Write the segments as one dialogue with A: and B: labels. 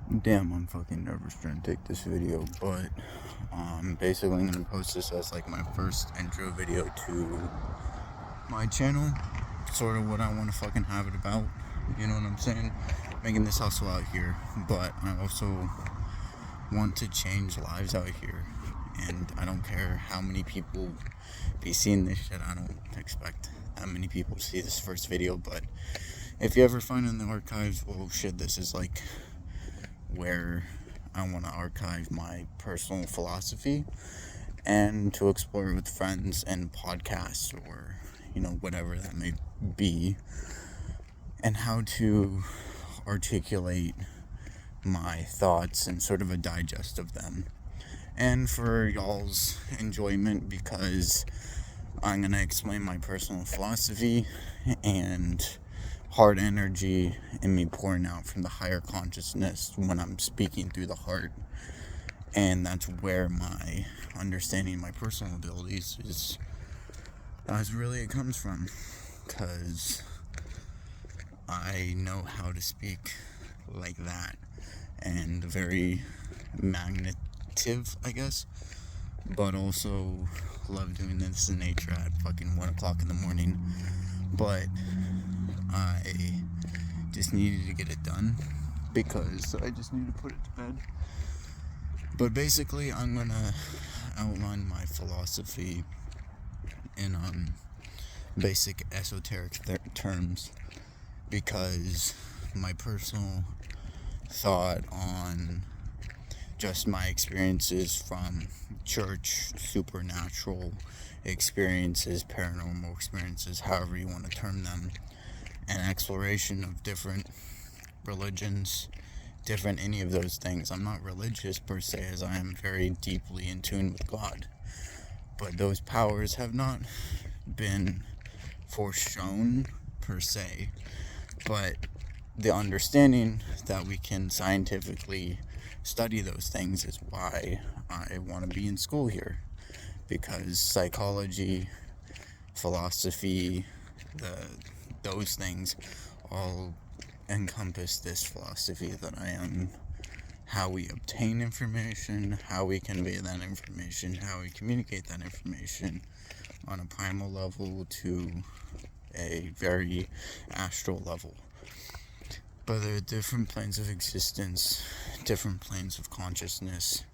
A: Damn, I'm fucking nervous trying to take this video, but basically I'm gonna post this as like my first intro video to my channel. Sort of what I want to fucking have it about, you know what I'm saying? Making this hustle out here, but I also want to change lives out here, and I don't care how many people be seeing this shit. I don't expect that many people to see this first video, but if you ever find it in the archives, well shit, this is like where I want to archive my personal philosophy and to explore it with friends and podcasts or, you know, whatever that may be, and how to articulate my thoughts and sort of a digest of them. And for y'all's enjoyment, because I'm going to explain my personal philosophy and heart energy and me pouring out from the higher consciousness when I'm speaking through the heart. And that's where my understanding my personal abilities is, that's really it comes from, because I know how to speak like that, and very magnetive, I guess, but also love doing this in nature at fucking 1 o'clock in the morning. But I just needed to get it done because I just need to put it to bed. But basically, I'm gonna outline my philosophy in basic esoteric terms, because my personal thought on just my experiences from church, supernatural experiences, paranormal experiences, however you want to term them, and exploration of different religions, different any of those things. I'm not religious per se, as I am very deeply in tune with God, but those powers have not been foreshown per se, but the understanding that we can scientifically study those things is why I want to be in school here, because psychology, philosophy, those things all encompass this philosophy that I am. How we obtain information, how we convey that information, how we communicate that information on a primal level to a very astral level. But there are different planes of existence, different planes of consciousness,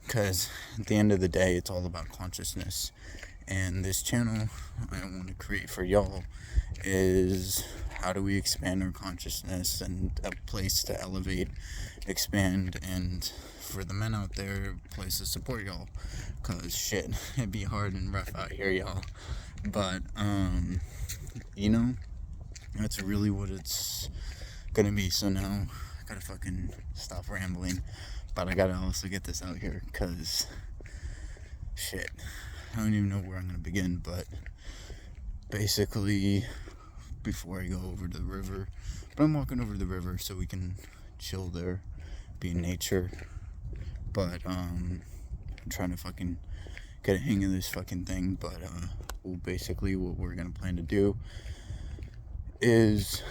A: because at the end of the day, it's all about consciousness. And this channel I want to create for y'all is how do we expand our consciousness, and a place to elevate, expand, and for the men out there, a place to support y'all, because shit, it'd be hard and rough out here, y'all. But you know, that's really what it's gonna be. So now I gotta fucking stop rambling, but I gotta also get this out here, because shit, I don't even know where I'm gonna begin. But basically, before I go over to the river, but I'm walking over to the river so we can chill there, be in nature. But I'm trying to fucking get a hang of this fucking thing. But well, basically what we're gonna plan to do is,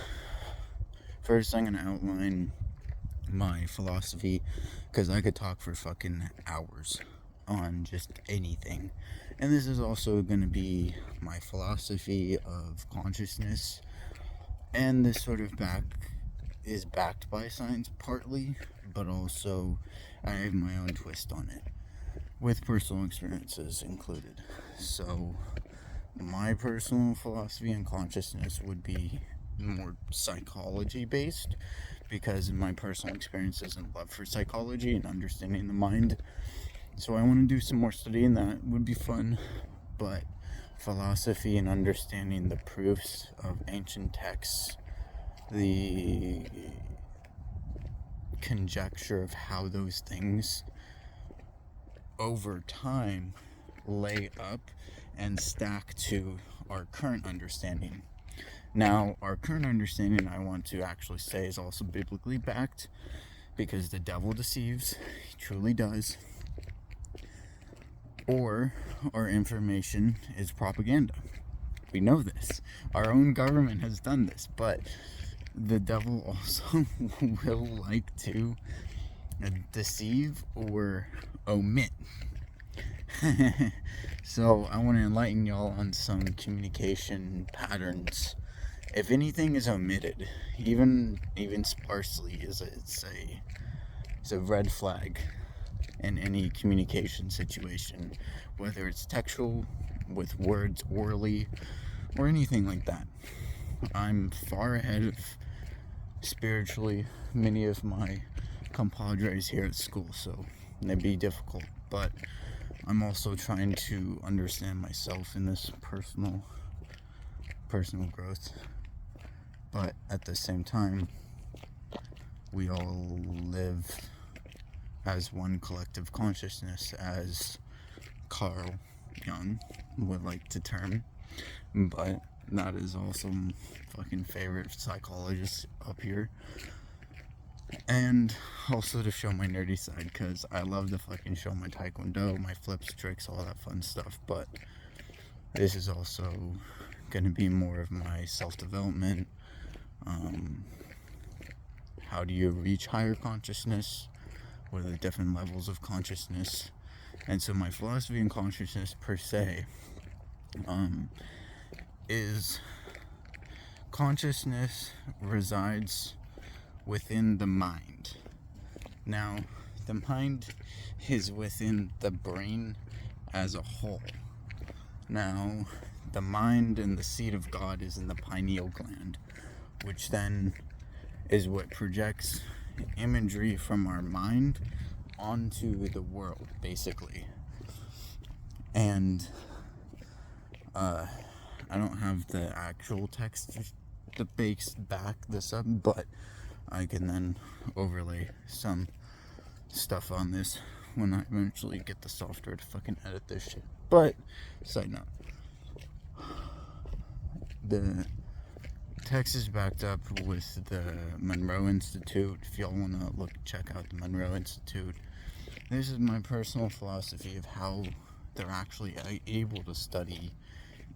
A: first I'm gonna outline my philosophy, because I could talk for fucking hours on just anything. And this is also going to be my philosophy of consciousness, and this sort of is backed by science partly, but also I have my own twist on it, with personal experiences included. So my personal philosophy on consciousness would be more psychology based, because of my personal experiences and love for psychology and understanding the mind. So I want to do some more studying. That would be fun. But philosophy and understanding the proofs of ancient texts, the conjecture of how those things over time lay up and stack to our current understanding. Now, our current understanding, I want to actually say, is also biblically backed, because the devil deceives, he truly does. Or our information is propaganda. We know this. Our own government has done this, but the devil also will like to deceive or omit. So I want to enlighten y'all on some communication patterns. If anything is omitted, even sparsely, it's a red flag in any communication situation, whether it's textual, with words orally, or anything like that. I'm far ahead of, spiritually, many of my compadres here at school, so it'd be difficult, but I'm also trying to understand myself in this personal growth. But at the same time, we all live as one collective consciousness, as Carl Jung would like to term. But that is also my fucking favorite psychologist up here. And also to show my nerdy side, because I love to fucking show my taekwondo, my flips, tricks, all that fun stuff. But this is also going to be more of my self-development. How do you reach higher consciousness? What are the different levels of consciousness? And so my philosophy in consciousness per se is consciousness resides within the mind. Now, the mind is within the brain as a whole. Now, the mind and the seat of God is in the pineal gland, which then is what projects imagery from our mind onto the world, basically. And I don't have the actual text that back this up, but I can then overlay some stuff on this when I eventually get the software to fucking edit this shit. But, side note, the text is backed up with the Monroe Institute. If y'all want to check out the Monroe Institute, this is my personal philosophy of how they're actually able to study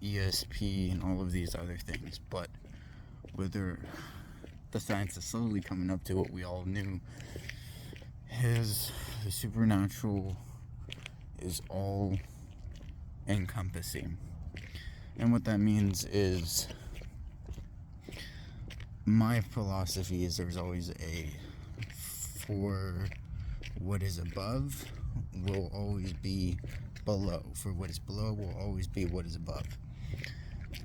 A: ESP and all of these other things. But whether the science is slowly coming up to what we all knew, is the supernatural is all encompassing. And what that means is, my philosophy is there's always for what is above will always be below. For what is below will always be what is above.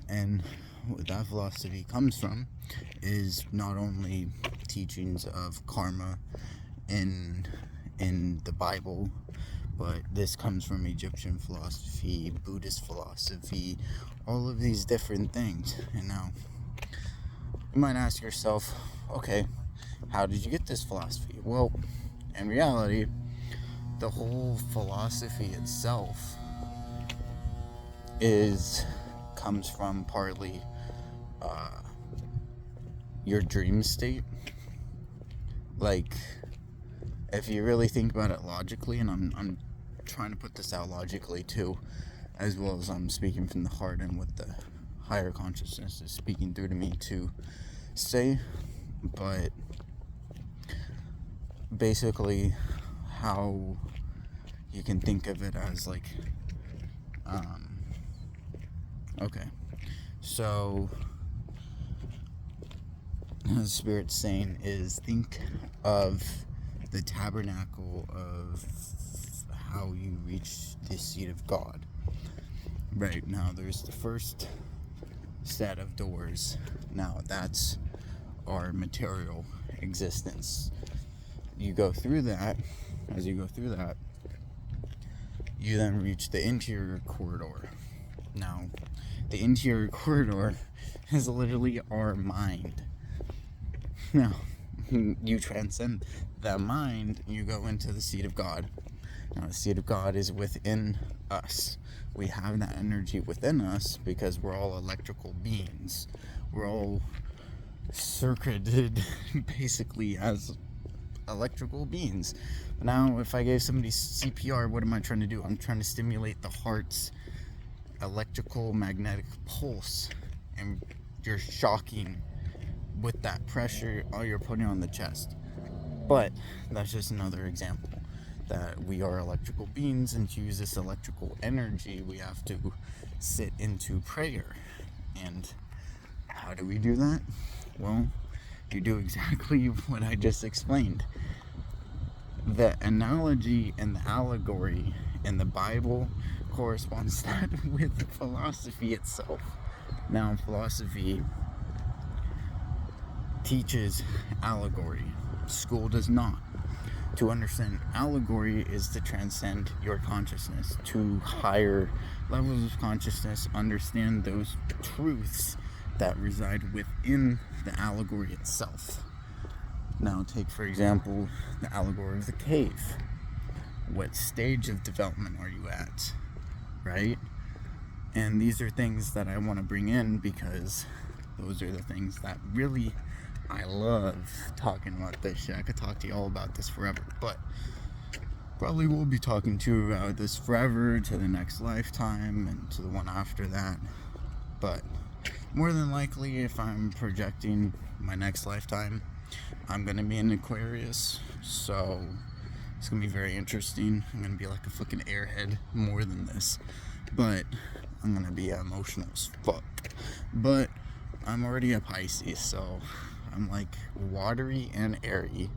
A: And what that philosophy comes from is not only teachings of karma in the Bible, but this comes from Egyptian philosophy, Buddhist philosophy, all of these different things. And now you might ask yourself, okay, how did you get this philosophy? Well, in reality, the whole philosophy itself comes from partly your dream state. Like, if you really think about it logically, and I'm trying to put this out logically too, as well as I'm speaking from the heart and what the higher consciousness is speaking through to me to say, but basically how you can think of it as like, okay, so the Spirit's saying is, think of the tabernacle of how you reach the seat of God. Right, now there's the first set of doors. Now that's our material existence. You go through that. As you go through that, you then reach the interior corridor. Now, the interior corridor is literally our mind. Now, you transcend the mind, you go into the seat of God. Now, the seat of God is within us. We have that energy within us because we're all electrical beings. We're all circuited basically as electrical beings. Now, if I gave somebody CPR, what am I trying to do? I'm trying to stimulate the heart's electrical magnetic pulse, and you're shocking with that pressure, all you're putting on the chest. But that's just another example that we are electrical beings, and to use this electrical energy, we have to sit into prayer. And how do we do that? Well, you do exactly what I just explained. The analogy and the allegory in the Bible corresponds that with philosophy itself. Now, philosophy teaches allegory. School does not. To understand allegory is to transcend your consciousness to higher levels of consciousness, understand those truths that reside within the allegory itself. Now, take for example the allegory of the cave. What stage of development are you at, right? And these are things that I want to bring in because those are the things that really I love talking about this shit. I could talk to you all about this forever, but probably will be talking to you about this forever, to the next lifetime and to the one after that. But more than likely, if I'm projecting my next lifetime, I'm gonna be an Aquarius, so it's gonna be very interesting. I'm gonna be like a fucking airhead more than this, but I'm gonna be emotional as fuck. But I'm already a Pisces, so I'm like watery and airy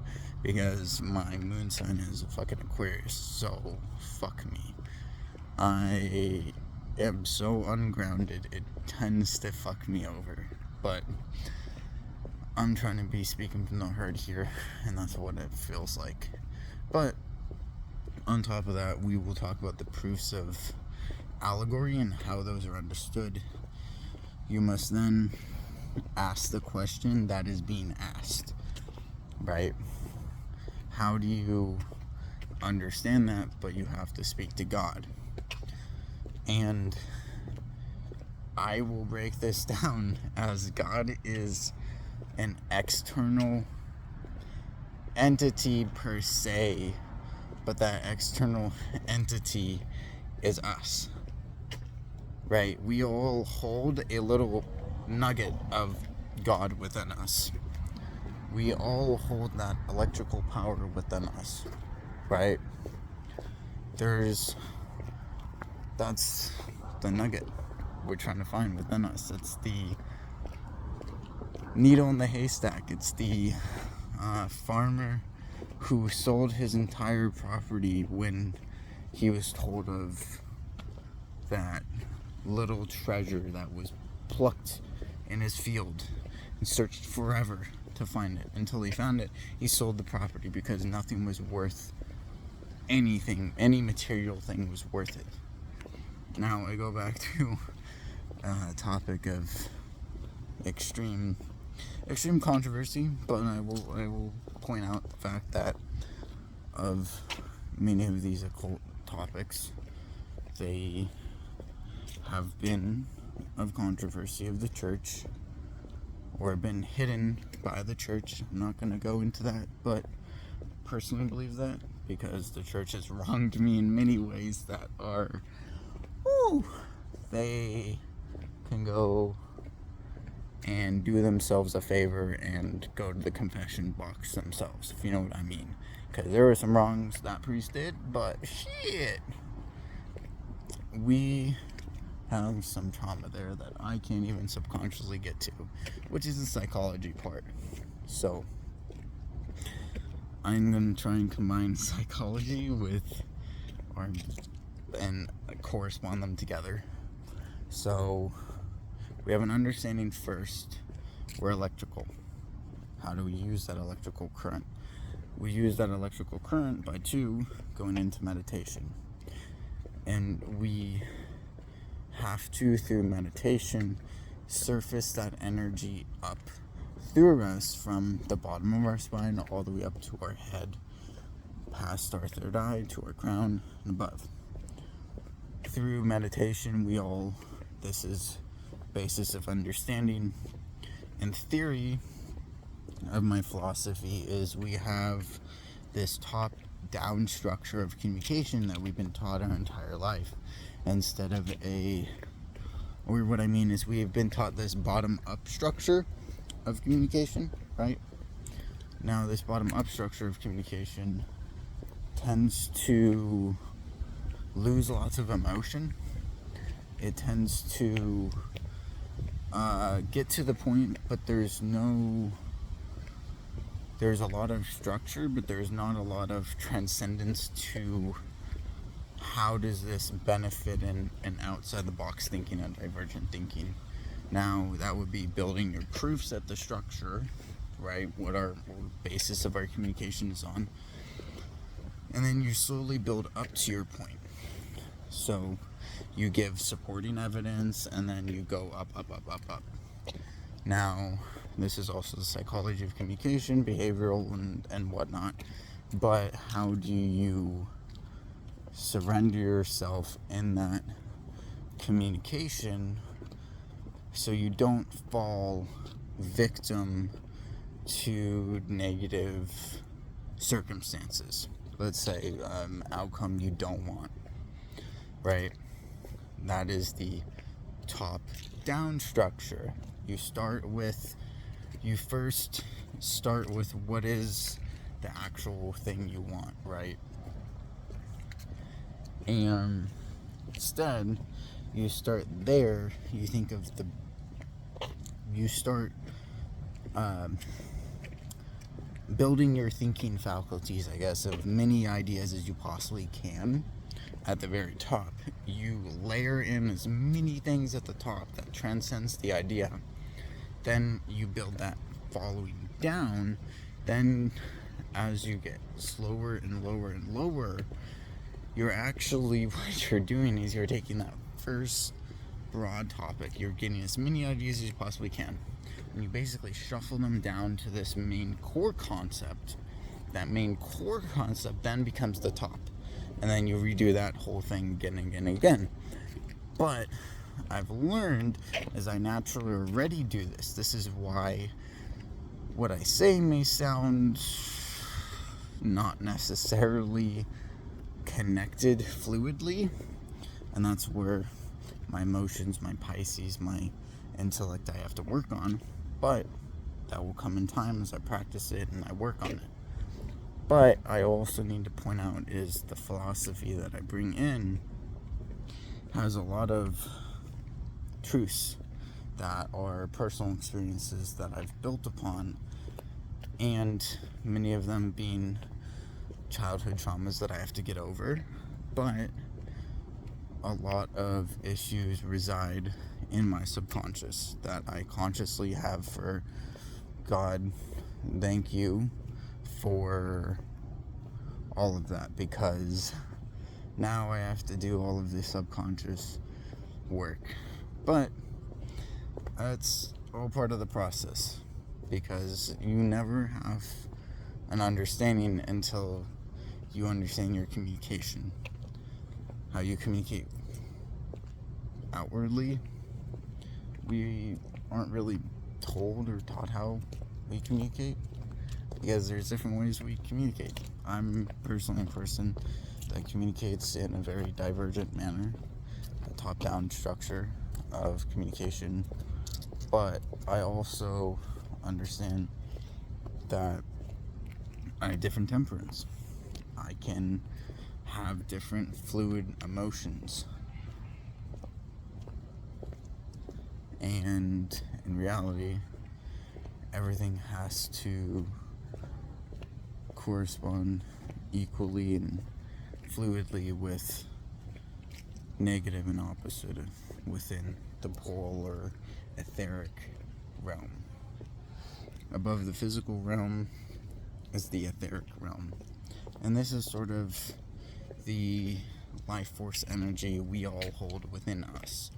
A: because my moon sign is a fucking Aquarius, so fuck me. I am so ungrounded, it tends to fuck me over, but I'm trying to be speaking from the herd here, and that's what it feels like. But on top of that, we will talk about the proofs of allegory and how those are understood. You must then ask the question that is being asked, right? How do you understand that? But you have to speak to God. And I will break this down as God is an external entity per se, but that external entity is us, right? We all hold a little nugget of God within us. We all hold that electrical power within us, right? That's the nugget we're trying to find within us. It's the needle in the haystack. It's the farmer who sold his entire property when he was told of that little treasure that was plucked in his field and searched forever to find it. Until he found it, he sold the property because nothing was worth anything. Any material thing was worth it. Now I go back to a topic of extreme controversy, but I will point out the fact that of many of these occult topics, they have been of controversy of the church or been hidden by the church. I'm not going to go into that, but personally believe that because the church has wronged me in many ways that are, they can go and do themselves a favor and go to the confession box themselves, if you know what I mean. Because there were some wrongs that priest did, but shit, we have some trauma there that I can't even subconsciously get to, which is the psychology part. So I'm gonna try and combine psychology and correspond them together. So we have an understanding first. We're electrical. How do we use that electrical current? We use that electrical current by going into meditation. And we have to, through meditation, surface that energy up through us from the bottom of our spine all the way up to our head, past our third eye, to our crown, and above. Through meditation, this is basis of understanding and theory of my philosophy is we have this top-down structure of communication that we've been taught our entire life, instead of what I mean is we have been taught this bottom-up structure of communication, right? Now, this bottom-up structure of communication tends to lose lots of emotion. It tends to get to the point, but there's a lot of structure, but there's not a lot of transcendence to how does this benefit an outside the box thinking and divergent thinking. Now, that would be building your proofs at the structure, right? What our basis of our communication is on. And then you slowly build up to your point. So you give supporting evidence, and then you go up. Now, this is also the psychology of communication, behavioral and whatnot. But how do you surrender yourself in that communication so you don't fall victim to negative circumstances? Let's say outcome you don't want, right? That is the top-down structure. You first start with what is the actual thing you want, right? And instead, you start there. You start building your thinking faculties, I guess, of many ideas as you possibly can at the very top. You layer in as many things at the top that transcends the idea. Then you build that following down. Then as you get slower and lower and lower, what you're doing is you're taking that first broad topic. You're getting as many ideas as you possibly can. And you basically shuffle them down to this main core concept. That main core concept then becomes the top. And then you redo that whole thing again and again and again. But I've learned, as I naturally already do this is why what I say may sound not necessarily connected fluidly. And that's where my emotions, my Pisces, my intellect I have to work on. But that will come in time as I practice it and I work on it. But I also need to point out is the philosophy that I bring in has a lot of truths that are personal experiences that I've built upon, and many of them being childhood traumas that I have to get over. But a lot of issues reside in my subconscious that I consciously have for God. Thank you for all of that, because now I have to do all of the subconscious work. But that's all part of the process, because you never have an understanding until you understand your communication. How you communicate outwardly, we aren't really told or taught how we communicate, because there's different ways we communicate. I'm personally a person that communicates in a very divergent manner, a top-down structure of communication, but I also understand that I have different temperaments. I can have different fluid emotions, and in reality, everything has to correspond equally and fluidly with negative and opposite within the polar etheric realm. Above the physical realm is the etheric realm, and this is sort of the life force energy we all hold within us,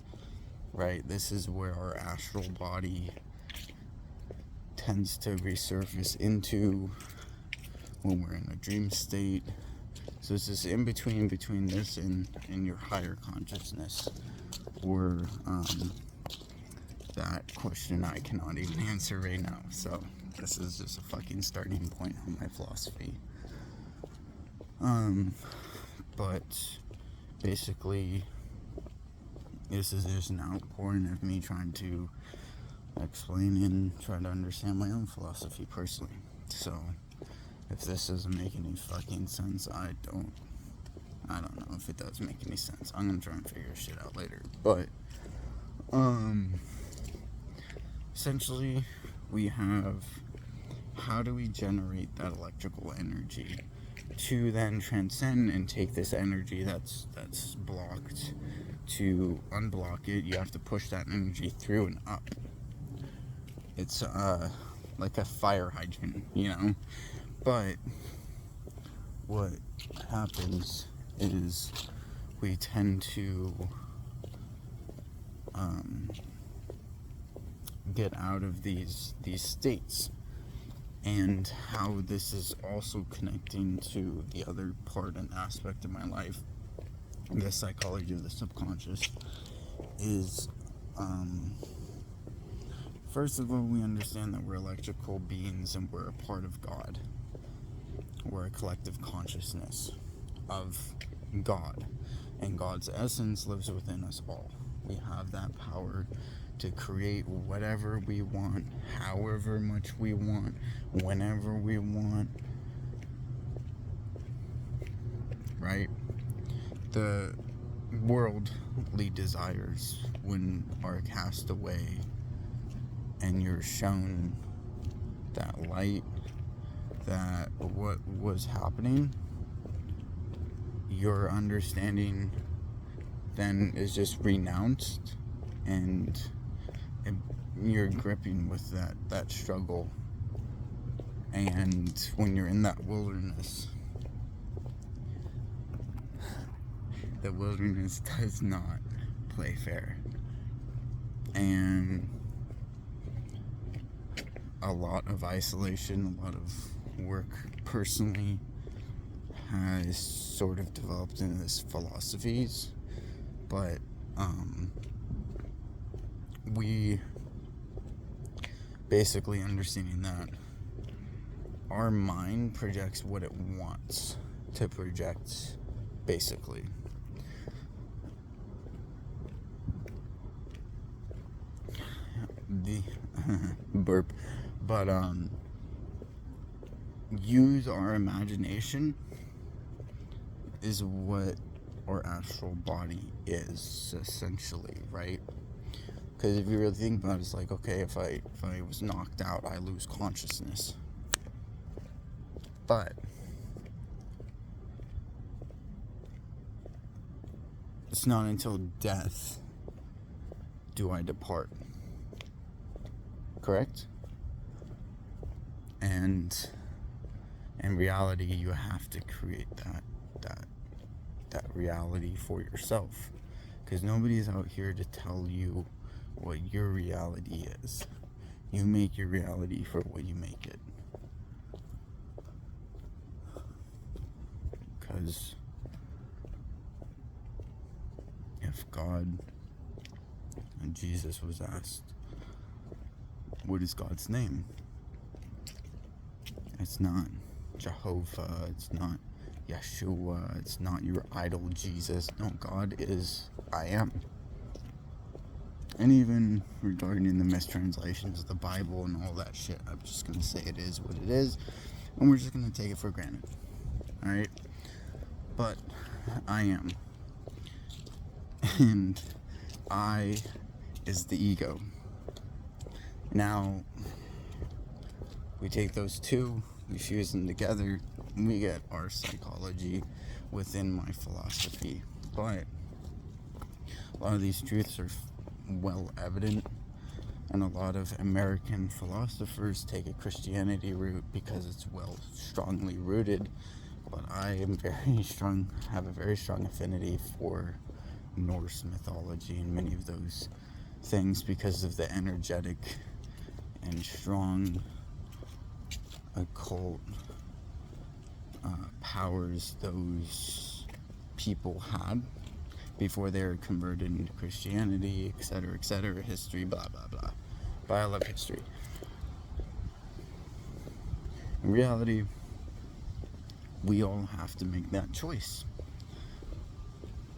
A: right? This is where our astral body tends to resurface into when we're in a dream state. So it's this in between this and your higher consciousness, or that question I cannot even answer right now. So this is just a fucking starting point on my philosophy. But basically, this is just an outpouring of me trying to explain and try to understand my own philosophy personally. So, if this doesn't make any fucking sense, I don't know if it does make any sense. I'm gonna try and figure shit out later. But, essentially, we have, how do we generate that electrical energy to then transcend and take this energy that's blocked, to unblock it? You have to push that energy through and up. It's like a fire hydrant, you know? But what happens is we tend to get out of these states, and how this is also connecting to the other part and aspect of my life, the psychology of the subconscious, is first of all, we understand that we're electrical beings and we're a part of God. We're a collective consciousness of God, and God's essence lives within us all. We have that power to create whatever we want, however much we want, whenever we want, right? The worldly desires, when are cast away and you're shown that light, that what was happening, your understanding then is just renounced, and you're gripping with that struggle. And when you're in that wilderness, the wilderness does not play fair, and a lot of isolation, a lot of work personally has sort of developed into this philosophies. But we basically understanding that our mind projects what it wants to project, basically. The burp. But use our imagination is what our astral body is, essentially, right? Because if you really think about it, it's like, okay, if I was knocked out, I lose consciousness. But it's not until death do I depart. Correct? And in reality, you have to create that reality for yourself, because nobody's out here to tell you what your reality is. You make your reality for what you make it. Because if God and Jesus was asked, what is God's name? It's not Jehovah, it's not Yeshua, it's not your idol Jesus. No, God is I am. And even regarding the mistranslations of the Bible and all that shit, I'm just gonna say it is what it is, and we're just gonna take it for granted. Alright? But I am. And I is the ego. Now, we take those two, we fuse them together, and we get our psychology within my philosophy. But a lot of these truths are well evident, and a lot of American philosophers take a Christianity route because it's strongly rooted. But I am have a very strong affinity for Norse mythology and many of those things because of the energetic and strong occult powers those people had before they were converted into Christianity, etc., history, blah, blah, blah. But I love history. In reality, we all have to make that choice.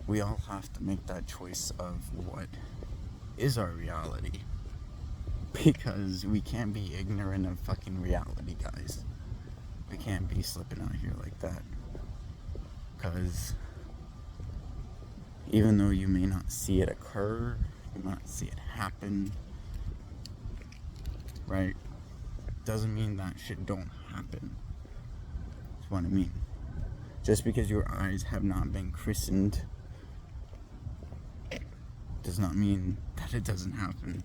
A: We all have to make that choice of what is our reality. Because we can't be ignorant of fucking reality, guys. We can't be slipping out here like that. Because even though you may not see it occur, you might not see it happen, right? Doesn't mean that shit don't happen. That's what I mean. Just because your eyes have not been christened does not mean that it doesn't happen.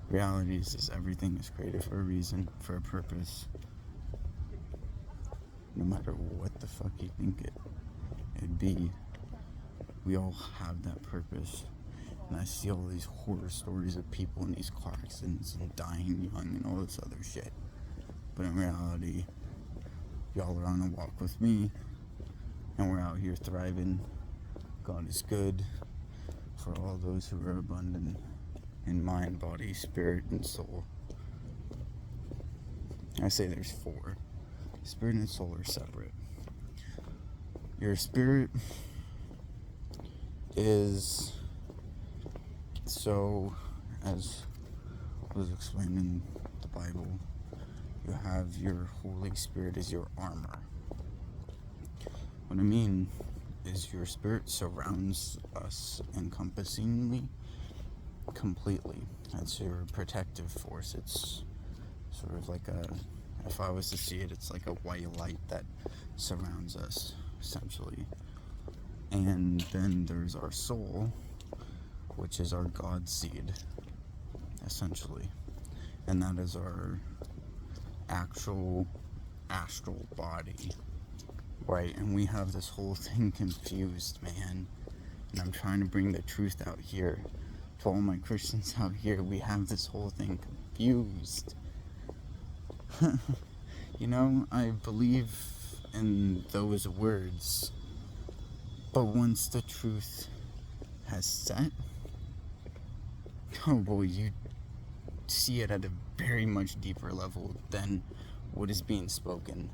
A: Reality is just everything is created for a reason, for a purpose. No matter what the fuck you think it'd be, we all have that purpose. And I see all these horror stories of people in these car accidents and dying young and all this other shit. But in reality, y'all are on a walk with me, and we're out here thriving. God is good for all those who are abundant in mind, body, spirit, and soul. I say there's 4. Spirit and soul are separate. Your spirit is, so as was explained in the Bible, you have your Holy Spirit as your armor. What I mean is your spirit surrounds us encompassingly, completely. It's your protective force. It's sort of like if I was to see it, it's like a white light that surrounds us, essentially. And then there's our soul, which is our God seed, essentially. And that is our actual astral body, right? And we have this whole thing confused, man. And I'm trying to bring the truth out here. To all my Christians out here, we have this whole thing confused. You know, I believe in those words, but once the truth has set, oh boy, you see it at a very much deeper level than what is being spoken.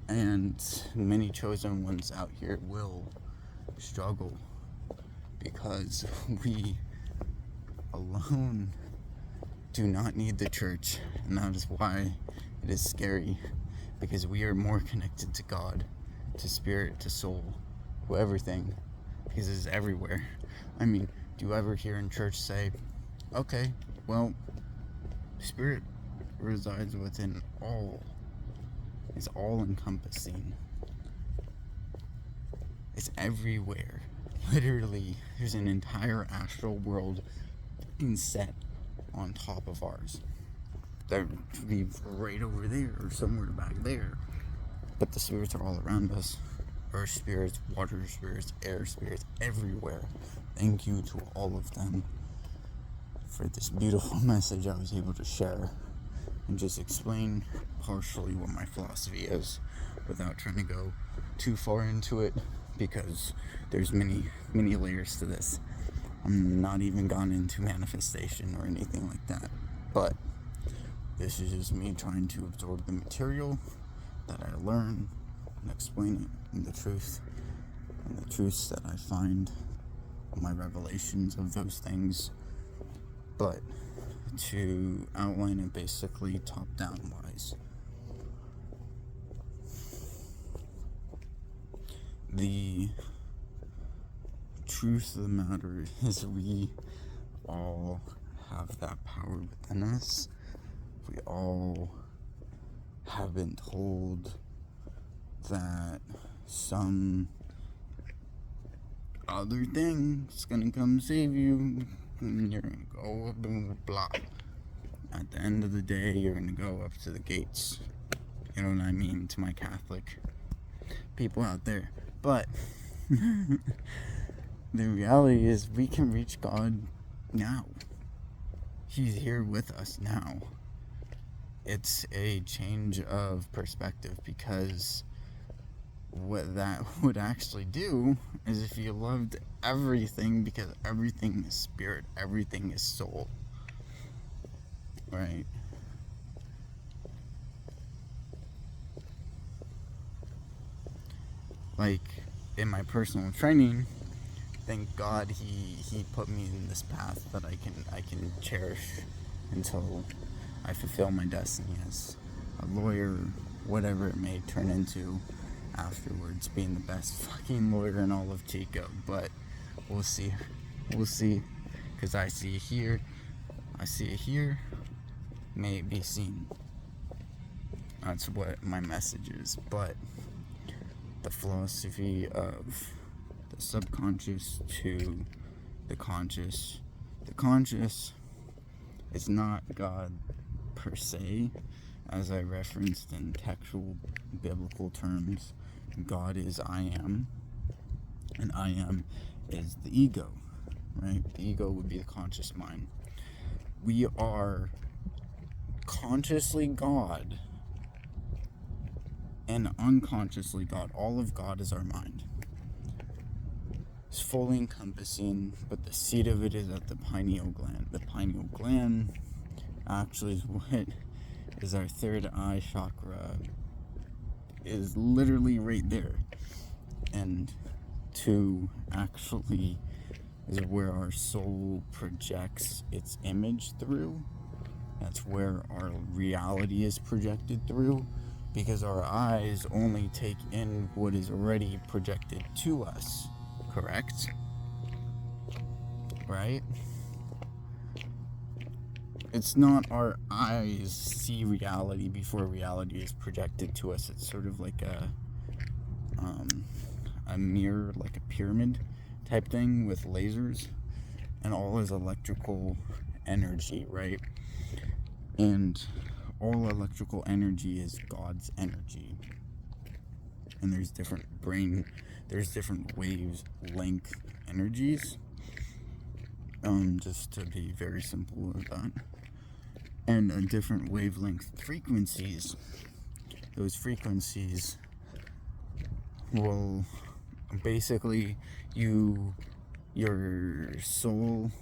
A: And many chosen ones out here will struggle because we alone do not need the church, and that is why it is scary, because we are more connected to God, to spirit, to soul, to everything, because it's everywhere. I mean, do you ever hear in church say, okay, well, spirit resides within all, it's all encompassing, it's everywhere. Literally, there's an entire astral world being set on top of ours. That would be right over there or somewhere back there. But the spirits are all around us. Earth spirits, water spirits, air spirits, everywhere. Thank you to all of them for this beautiful message I was able to share and just explain partially what my philosophy is without trying to go too far into it, because there's many layers to this. I'm not even gone into manifestation or anything like that, but this is just me trying to absorb the material that I learn and explain it in the truth, and the truths that I find, my revelations of those things, but to outline it basically top-down wise. The truth of the matter is we all have that power within us. We all have been told that some other thing's gonna come save you, and you're gonna go up and blah. At the end of the day, you're gonna go up to the gates. You know what I mean, to my Catholic people out there. But the reality is we can reach God now. He's here with us now. It's a change of perspective, because what that would actually do is, if you loved everything, because everything is spirit, everything is soul, right? Like in my personal training, thank God he put me in this path that I can cherish until I fulfill my destiny as a lawyer, whatever it may turn into afterwards, being the best fucking lawyer in all of Chico. But we'll see, because I see it here, may it be seen. That's what my message is. But the philosophy of the subconscious to the conscious is not God per se, as I referenced in textual biblical terms. God is I am, and I am is the ego, right? The ego would be the conscious mind. We are consciously God and unconsciously God. All of God is our mind. It's fully encompassing, but the seat of it is at the pineal gland. The pineal gland actually is what is our third eye chakra, is literally right there. And two actually is where our soul projects its image through. That's where our reality is projected through, because our eyes only take in what is already projected to us, correct? Right? It's not our eyes see reality before reality is projected to us. It's sort of like a mirror, like a pyramid type thing with lasers, and all is electrical energy, right? And all electrical energy is God's energy. And there's different waves, length energies. Just to be very simple with that. And different wavelength frequencies. Those frequencies will basically, your soul,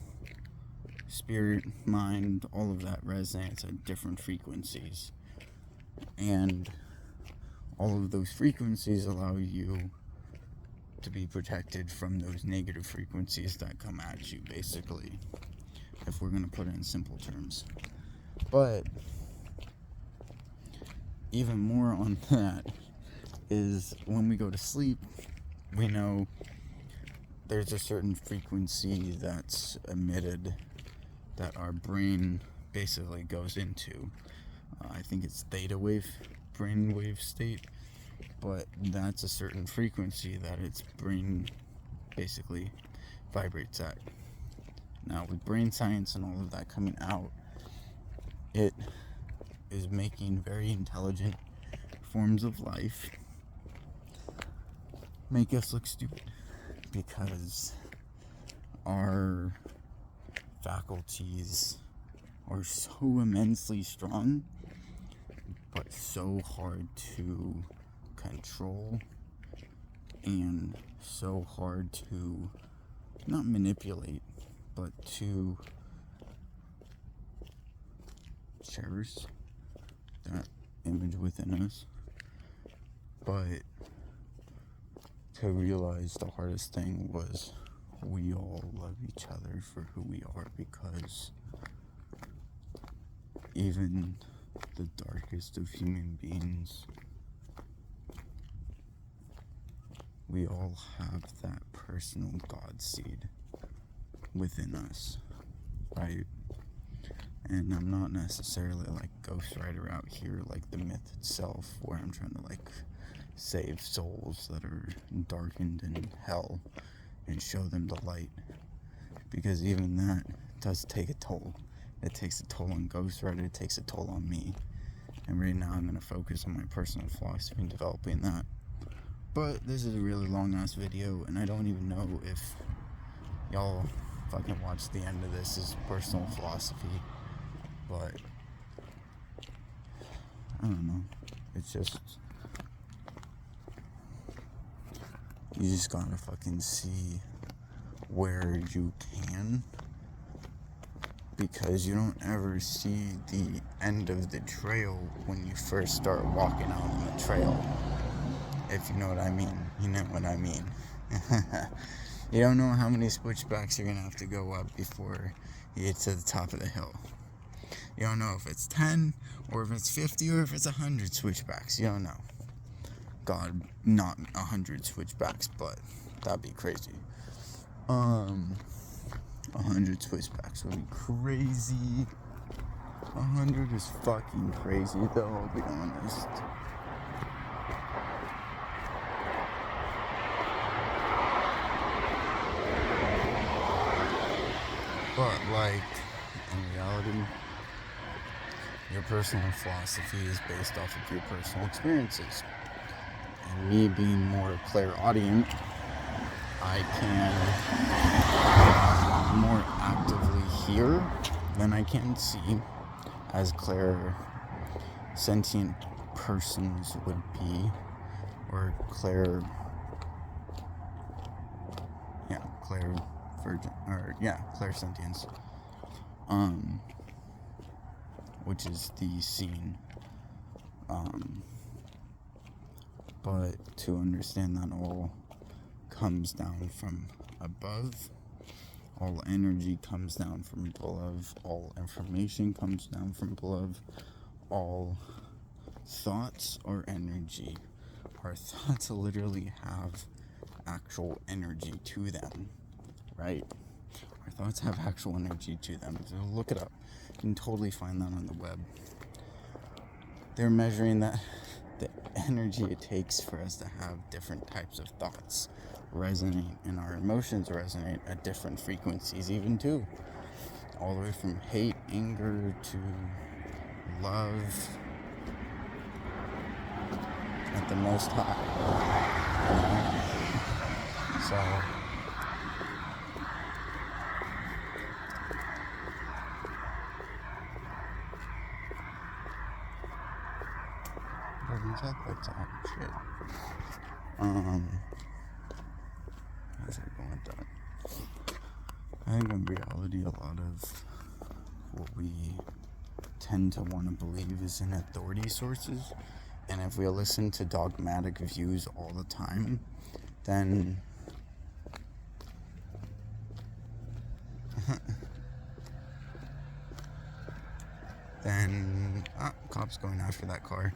A: spirit, mind, all of that resonates at different frequencies. And all of those frequencies allow you to be protected from those negative frequencies that come at you, basically, if we're going to put it in simple terms. But even more on that is when we go to sleep, we know there's a certain frequency that's emitted that our brain basically goes into. I think it's theta wave, brainwave state, but that's a certain frequency that its brain basically vibrates at. Now, with brain science and all of that coming out, it is making very intelligent forms of life make us look stupid, because our faculties are so immensely strong, but so hard to control, and so hard to not manipulate, but to cherish that image within us. But to realize the hardest thing was we all love each other for who we are, because even the darkest of human beings, we all have that personal God seed within us, right? And I'm not necessarily like Ghost Rider out here, like the myth itself, where I'm trying to like save souls that are darkened in hell and show them the light, because even that does take a toll. It takes a toll on Ghost Rider, it takes a toll on me, and right now I'm going to focus on my personal philosophy and developing that. But this is a really long ass video, and I don't even know if y'all fucking watch the end of this. Is personal philosophy, but I don't know, it's just, you just gotta fucking see where you can, because you don't ever see the end of the trail when you first start walking out on the trail. If you know what I mean, you know what I mean. You don't know how many switchbacks you're going to have to go up before you get to the top of the hill. You don't know if it's 10, or if it's 50, or if it's 100 switchbacks. You don't know. God, not 100 switchbacks, but that'd be crazy. 100 switchbacks would be crazy. 100 is fucking crazy, though, I'll be honest. But, like, in reality, your personal philosophy is based off of your personal experiences. And me being more clairaudient, I can more actively hear than I can see, as sentient persons would be, or clairsentience, which is the scene, but to understand that all comes down from above, all energy comes down from above, all information comes down from above, all thoughts are energy. Our thoughts literally have actual energy to them, right? Our thoughts have actual energy to them. So look it up. You can totally find that on the web. They're measuring that the energy it takes for us to have different types of thoughts resonate, and our emotions resonate at different frequencies even too. All the way from hate, anger to love at the most high. So these headlights on shit. How's it going with that? I think in reality a lot of what we tend to want to believe is in authority sources, and if we listen to dogmatic views all the time, then cops going after that car.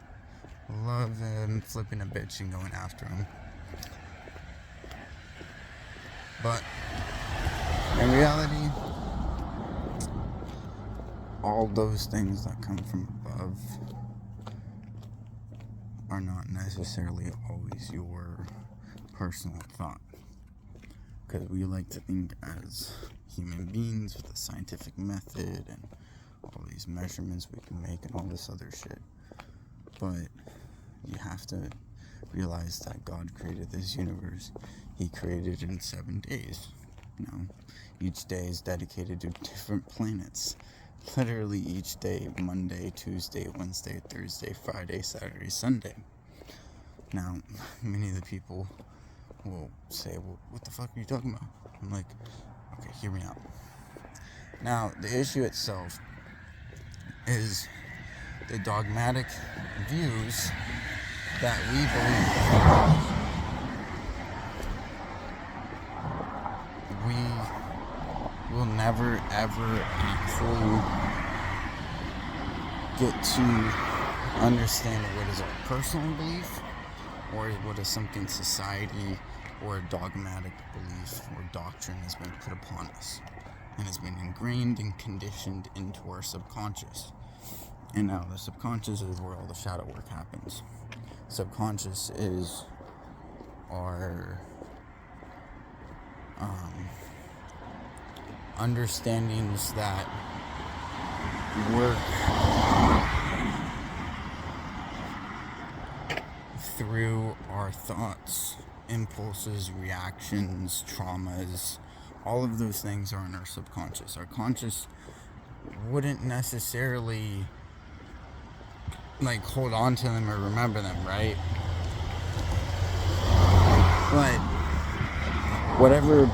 A: Love him flipping a bitch and going after him. But in reality, all those things that come from above are not necessarily always your personal thought. Because we like to think as human beings with a scientific method and all these measurements we can make and all this other shit. But you have to realize that God created this universe. He created it in 7 days. Each day is dedicated to different planets. Literally each day, Monday, Tuesday, Wednesday, Thursday, Friday, Saturday, Sunday. Now, many of the people will say, well, what the fuck are you talking about? I'm like, okay, hear me out. Now, the issue itself is the dogmatic views that we believe. We will never, ever actually get to understand what is our personal belief, or what is something society or a dogmatic belief or doctrine has been put upon us and has been ingrained and conditioned into our subconscious. And now the subconscious is where all the shadow work happens. Subconscious is our understandings that work through our thoughts, impulses, reactions, traumas. All of those things are in our subconscious. Our conscious wouldn't necessarily hold on to them or remember them, right? But whatever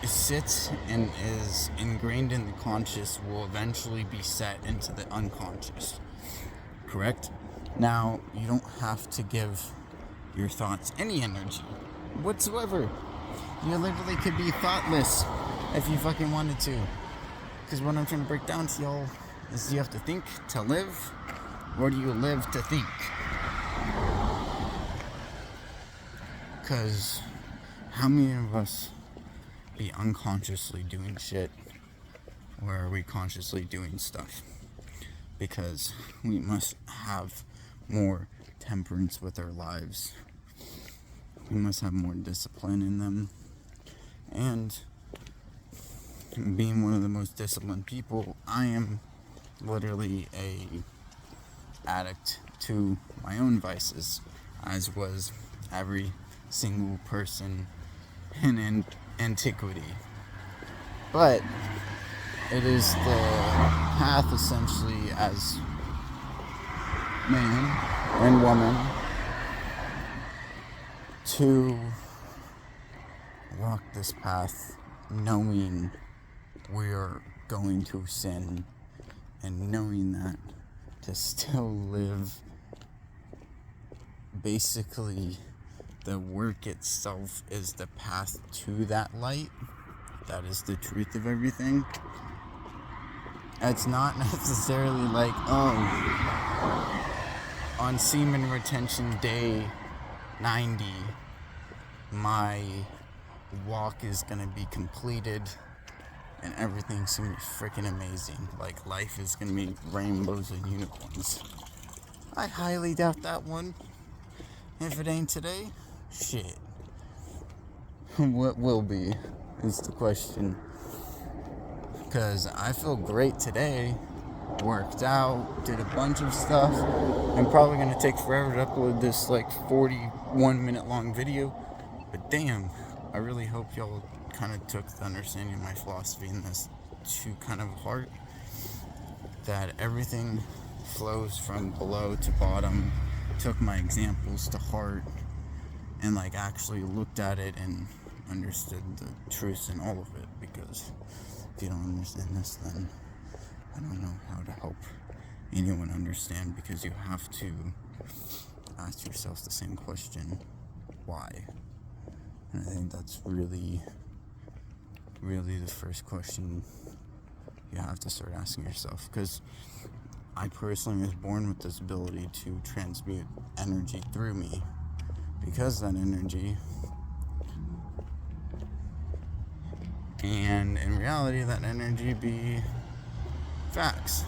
A: sits and is ingrained in the conscious will eventually be set into the unconscious. Correct? Now, you don't have to give your thoughts any energy whatsoever. You literally could be thoughtless if you fucking wanted to. Because what I'm trying to break down to y'all is, do you have to think to live, or do you live to think? Because how many of us be unconsciously doing shit, or are we consciously doing stuff? Because we must have more temperance with our lives. We must have more discipline in them. And being one of the most disciplined people, I am literally a addict to my own vices, as was every single person in antiquity. But it is the path, essentially, as man and woman, to walk this path knowing we're going to sin, and knowing that to still live, basically the work itself is the path to that light. That is the truth of everything. It's not necessarily like, oh, on semen retention day 90, my walk is gonna be completed and everything's gonna be freaking amazing. Like, life is gonna be rainbows and unicorns. I highly doubt that one. If it ain't today, shit. What will be is the question. Because I feel great today. Worked out, did a bunch of stuff. I'm probably going to take forever to upload this like 41 minute long video. But damn, I really hope y'all kind of took the understanding of my philosophy in this to kind of heart. That everything flows from below to bottom. Took my examples to heart. And like actually looked at it and understood the truths in all of it. Because if you don't understand this, then I don't know how to help anyone understand, because you have to ask yourself the same question, why? And I think that's really the first question you have to start asking yourself, because I personally was born with this ability to transmute energy through me, because that energy, and in reality that energy be facts.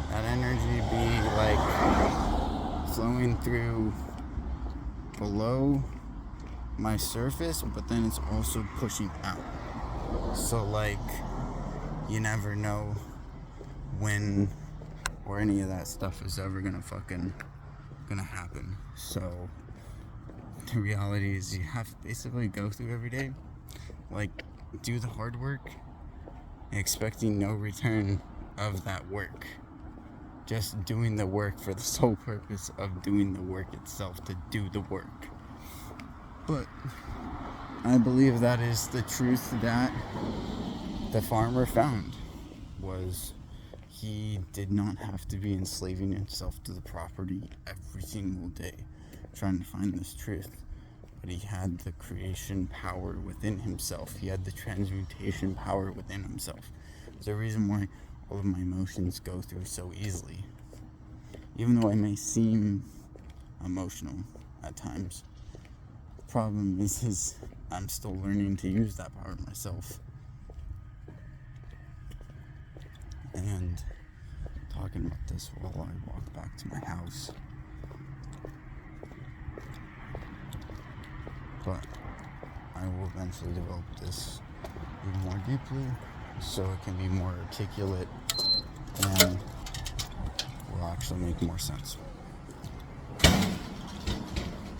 A: That energy be like flowing through below my surface, but then it's also pushing out. So like, you never know when or any of that stuff is ever gonna happen. So the reality is, you have to basically go through every day, like, do the hard work, expecting no return of that work. Just doing the work for the sole purpose of doing the work itself, to do the work. But I believe that is the truth that the farmer found, was he did not have to be enslaving himself to the property every single day trying to find this truth. But he had the creation power within himself. He had the transmutation power within himself. There's a reason why all of my emotions go through so easily. Even though I may seem emotional at times, the problem is I'm still learning to use that power myself. And talking about this while I walk back to my house. But I will eventually develop this even more deeply, so it can be more articulate and will actually make more sense.